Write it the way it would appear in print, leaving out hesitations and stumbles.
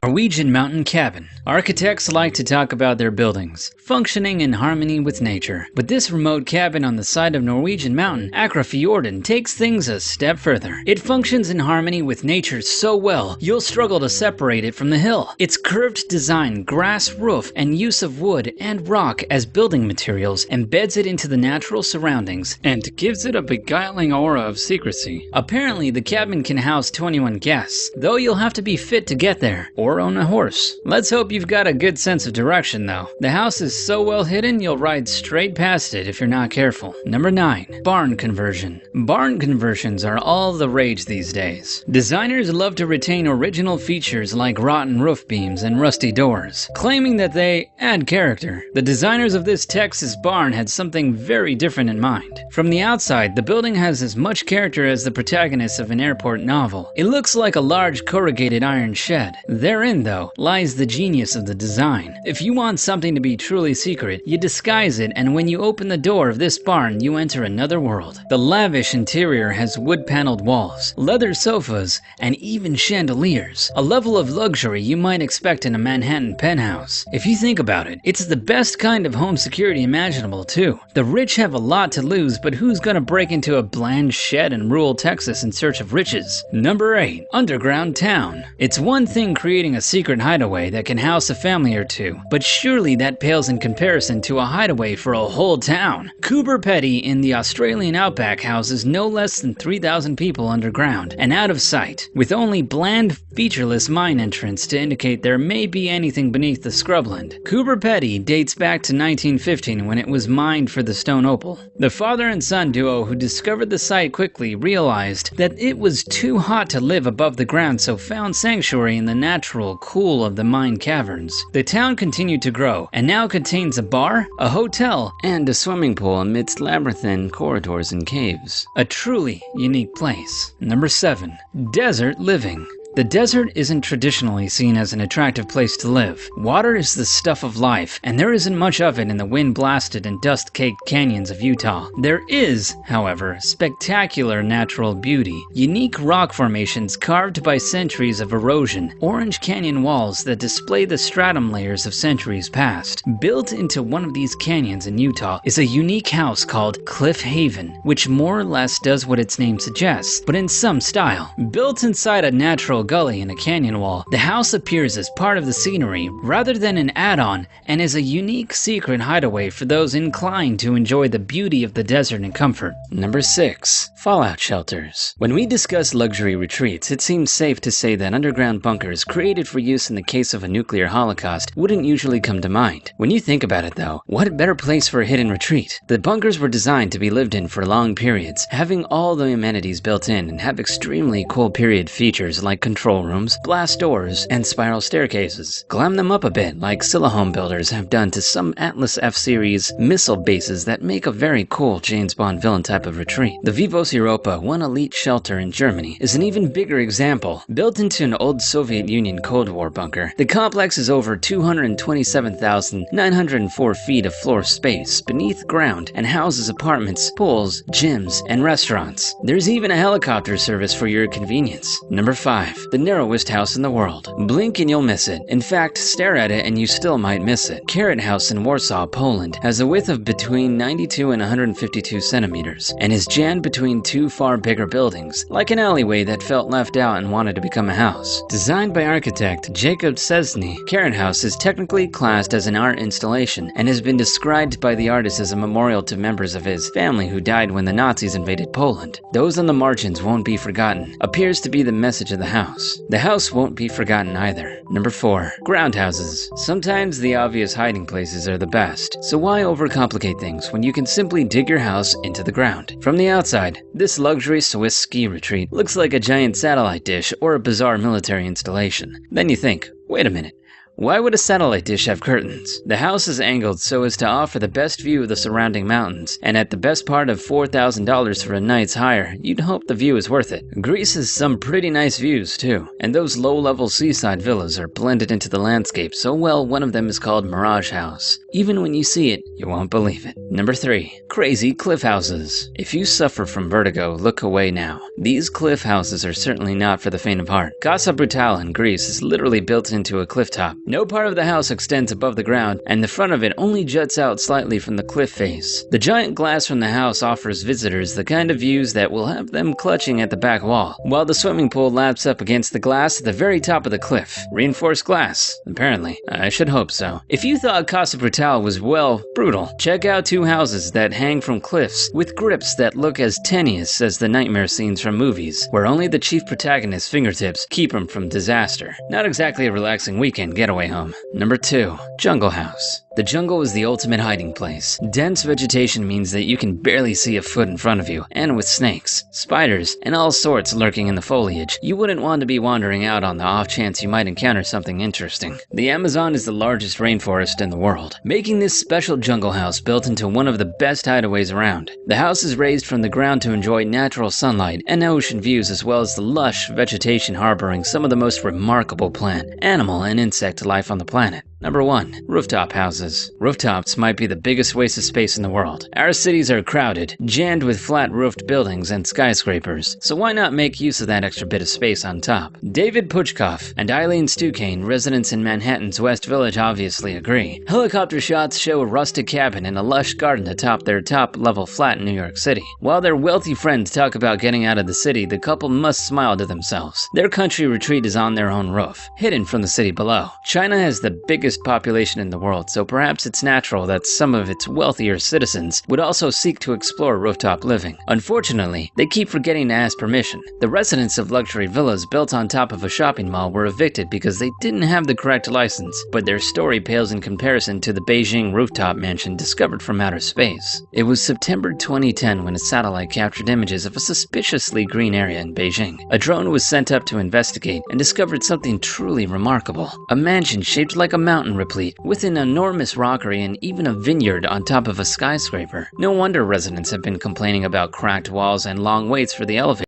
Norwegian Mountain Cabin. Architects like to talk about their buildings functioning in harmony with nature, but this remote cabin on the side of Norwegian Mountain, Akrafjorden, takes things a step further. It functions in harmony with nature so well, you'll struggle to separate it from the hill. Its curved design, grass roof, and use of wood and rock as building materials embeds it into the natural surroundings and gives it a beguiling aura of secrecy. Apparently, the cabin can house 21 guests, though you'll have to be fit to get there, or own a horse. Let's hope you've got a good sense of direction though. The house is so well hidden you'll ride straight past it if you're not careful. Number 9. Barn conversion. Barn conversions are all the rage these days. Designers love to retain original features like rotten roof beams and rusty doors, claiming that they add character. The designers of this Texas barn had something very different in mind. From the outside, the building has as much character as the protagonist of an airport novel. It looks like a large corrugated iron shed. Therein, though, lies the genius of the design. If you want something to be truly secret, you disguise it, and when you open the door of this barn, you enter another world. The lavish interior has wood-paneled walls, leather sofas, and even chandeliers, a level of luxury you might expect in a Manhattan penthouse. If you think about it, it's the best kind of home security imaginable, too. The rich have a lot to lose, but who's gonna break into a bland shed in rural Texas in search of riches? Number 8. Underground town. It's one thing creating a secret hideaway that can house a family or two, but surely that pales in comparison to a hideaway for a whole town. Coober Pedy in the Australian outback houses no less than 3,000 people underground and out of sight, with only bland, featureless mine entrance to indicate there may be anything beneath the scrubland. Coober Pedy dates back to 1915 when it was mined for the stone opal. The father and son duo who discovered the site quickly realized that it was too hot to live above the ground, so found sanctuary in the natural cool of the mine caverns. The town continued to grow and now contains a bar, a hotel, and a swimming pool amidst labyrinthine corridors and caves. A truly unique place. Number 7. Desert living. The desert isn't traditionally seen as an attractive place to live. Water is the stuff of life, and there isn't much of it in the wind-blasted and dust-caked canyons of Utah. There is, however, spectacular natural beauty. Unique rock formations carved by centuries of erosion, orange canyon walls that display the stratum layers of centuries past. Built into one of these canyons in Utah is a unique house called Cliff Haven, which more or less does what its name suggests, but in some style. Built inside a natural gully in a canyon wall, the house appears as part of the scenery rather than an add-on, and is a unique secret hideaway for those inclined to enjoy the beauty of the desert and comfort. Number 6. Fallout shelters. When we discuss luxury retreats, it seems safe to say that underground bunkers created for use in the case of a nuclear holocaust wouldn't usually come to mind. When you think about it though, what better place for a hidden retreat? The bunkers were designed to be lived in for long periods, having all the amenities built in and have extremely cool period features like control rooms, blast doors, and spiral staircases. Glam them up a bit like Silahome builders have done to some Atlas F-Series missile bases that make a very cool James Bond villain type of retreat. The Vivos Europa, one elite shelter in Germany, is an even bigger example. Built into an old Soviet Union Cold War bunker, the complex is over 227,904 feet of floor space beneath ground and houses apartments, pools, gyms, and restaurants. There's even a helicopter service for your convenience. Number 5. The narrowest house in the world. Blink and you'll miss it. In fact, stare at it and you still might miss it. Carrot House in Warsaw, Poland has a width of between 92 and 152 centimeters and is jammed between two far bigger buildings, like an alleyway that felt left out and wanted to become a house. Designed by architect Jacob Szczesny, Carrot House is technically classed as an art installation and has been described by the artist as a memorial to members of his family who died when the Nazis invaded Poland. Those on the margins won't be forgotten, appears to be the message of the house. The house won't be forgotten either. Number 4. Ground houses. Sometimes the obvious hiding places are the best, so why overcomplicate things when you can simply dig your house into the ground? From the outside, this luxury Swiss ski retreat looks like a giant satellite dish or a bizarre military installation. Then you think, wait a minute, Why would a satellite dish have curtains? The house is angled so as to offer the best view of the surrounding mountains, and at the best part of $4,000 for a night's hire, you'd hope the view is worth it. Greece has some pretty nice views too, and those low-level seaside villas are blended into the landscape so well one of them is called Mirage House. Even when you see it, you won't believe it. Number 3. Crazy cliff houses. If you suffer from vertigo, look away now. These cliff houses are certainly not for the faint of heart. Casa Brutale in Greece is literally built into a cliff top. No part of the house extends above the ground, and the front of it only juts out slightly from the cliff face. The giant glass from the house offers visitors the kind of views that will have them clutching at the back wall, while the swimming pool laps up against the glass at the very top of the cliff. Reinforced glass, apparently. I should hope so. If you thought Casa Brutale was, well, brutal, check out 2 houses that hang from cliffs with grips that look as tenuous as the nightmare scenes from movies, where only the chief protagonist's fingertips keep him from disaster. Not exactly a relaxing weekend getaway home. Number 2. Jungle House. The jungle is the ultimate hiding place. Dense vegetation means that you can barely see a foot in front of you, and with snakes, spiders, and all sorts lurking in the foliage, you wouldn't want to be wandering out on the off chance you might encounter something interesting. The Amazon is the largest rainforest in the world, making this special jungle house built into one of the best hideaways around. The house is raised from the ground to enjoy natural sunlight and ocean views, as well as the lush vegetation harboring some of the most remarkable plant, animal, and insect life on the planet. Number 1. Rooftop houses. Rooftops might be the biggest waste of space in the world. Our cities are crowded, jammed with flat-roofed buildings and skyscrapers, so why not make use of that extra bit of space on top? David Puchkoff and Eileen Stukane, residents in Manhattan's West Village, obviously agree. Helicopter shots show a rustic cabin and a lush garden atop their top-level flat in New York City. While their wealthy friends talk about getting out of the city, the couple must smile to themselves. Their country retreat is on their own roof, hidden from the city below. China has the biggest population in the world, so perhaps it's natural that some of its wealthier citizens would also seek to explore rooftop living. Unfortunately, they keep forgetting to ask permission. The residents of luxury villas built on top of a shopping mall were evicted because they didn't have the correct license, but their story pales in comparison to the Beijing rooftop mansion discovered from outer space. It was September 2010 when a satellite captured images of a suspiciously green area in Beijing. A drone was sent up to investigate and discovered something truly remarkable. A mansion shaped like a mountain replete, with an enormous rockery and even a vineyard on top of a skyscraper. No wonder residents have been complaining about cracked walls and long waits for the elevator.